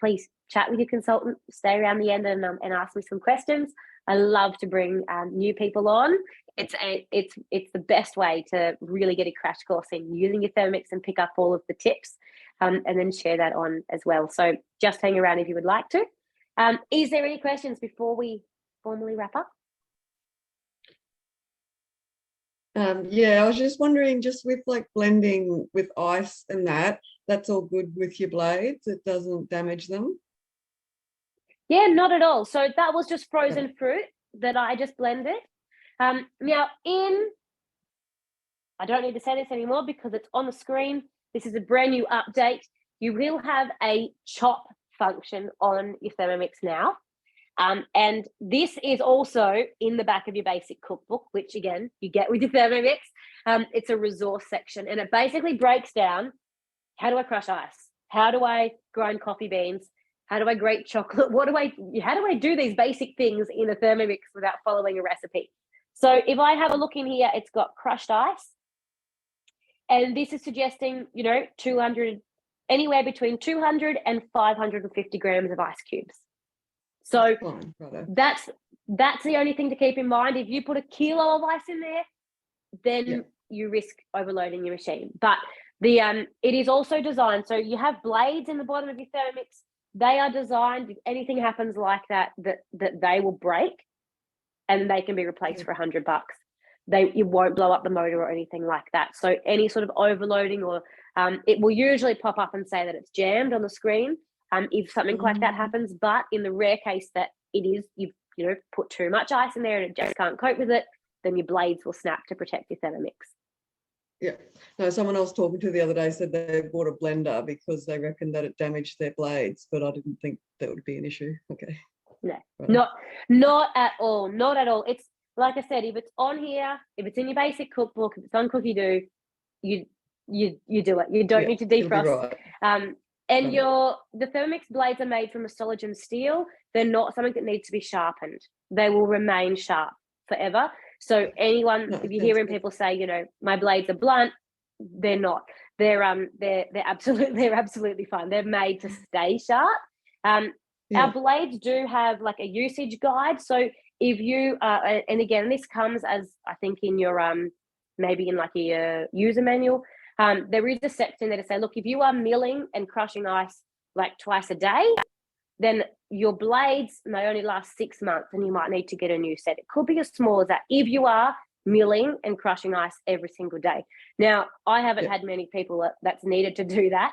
please chat with your consultant, stay around the end and ask me some questions. I love to bring new people on. It's the best way to really get a crash course in using your Thermomix and pick up all of the tips and then share that on as well. So just hang around if you would like to. Is there any questions before we formally wrap up? Yeah, I was just wondering, just with blending with ice and that's all good with your blades? It doesn't damage them? Yeah, not at all. So that was just frozen fruit that I just blended. Now I don't need to say this anymore because it's on the screen. This is a brand new update. You will have a chop function on your Thermomix now. And this is also in the back of your basic cookbook, which again, you get with your Thermomix. It's a resource section and it basically breaks down, how do I crush ice? How do I grind coffee beans? How do I grate chocolate? How do I do these basic things in a Thermomix without following a recipe? So if I have a look in here, it's got crushed ice. And this is suggesting, 200, anywhere between 200 and 550 grams of ice cubes. So that's the only thing to keep in mind. If you put a kilo of ice in there, then you risk overloading your machine. But it is also designed, so you have blades in the bottom of your Thermomix. They are designed, if anything happens like that they will break and they can be replaced for $100. You won't blow up the motor or anything like that. So any sort of overloading or it will usually pop up and say that it's jammed on the screen if something like that happens. But in the rare case that it is, you've put too much ice in there and it just can't cope with it, then your blades will snap to protect your Thermomix. Yeah. No, someone I was talking to the other day said they bought a blender because they reckoned that it damaged their blades, but I didn't think that would be an issue. Okay. No, right. Not at all. Not at all. It's like I said, if it's on here, if it's in your basic cookbook, if it's on Cookie Do, you do it. You don't need to defrost. Right. And the Thermomix blades are made from a solid steel. They're not something that needs to be sharpened. They will remain sharp forever. So anyone, if you're hearing people say, you know, my blades are blunt, they're not. They're absolutely fine. They're made to stay sharp. Our blades do have like a usage guide. So if you and again, this comes as I think in your maybe in like a user manual. There is a section there to say, look, if you are milling and crushing ice like twice a day, then your blades may only last 6 months and you might need to get a new set. It could be as small as that if you are milling and crushing ice every single day. Now, I haven't had many people that's needed to do that.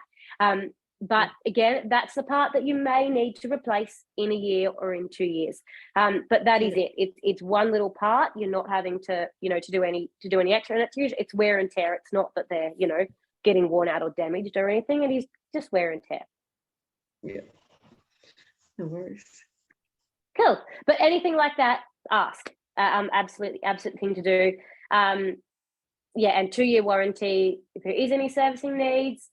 But again, that's the part that you may need to replace in a year or in 2 years. But that is it. It's one little part. You're not having to, you know, to do any extra. And it's wear and tear. It's not that they're, you know, getting worn out or damaged or anything. It is just wear and tear. Yeah. No worries. Cool. But anything like that, ask. Absolute thing to do. And 2-year warranty if there is any servicing needs.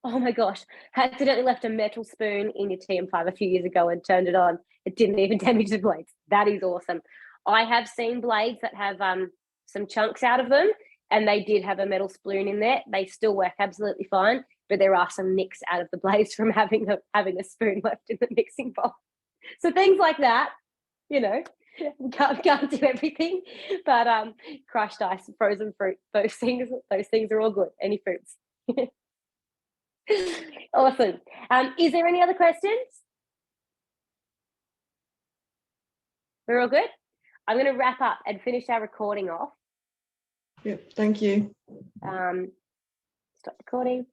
Oh my gosh, I accidentally left a metal spoon in your TM5 a few years ago and turned it on. It didn't even damage the blades. That is awesome. I have seen blades that have some chunks out of them, and they did have a metal spoon in there. They still work absolutely fine, but there are some nicks out of the blades from having a spoon left in the mixing bowl. So things like that, you know, we can't do everything, but crushed ice, frozen fruit, those things are all good. Any fruits. Awesome. Is there any other questions? We're all good? I'm going to wrap up and finish our recording off. Yeah, thank you. Stop recording.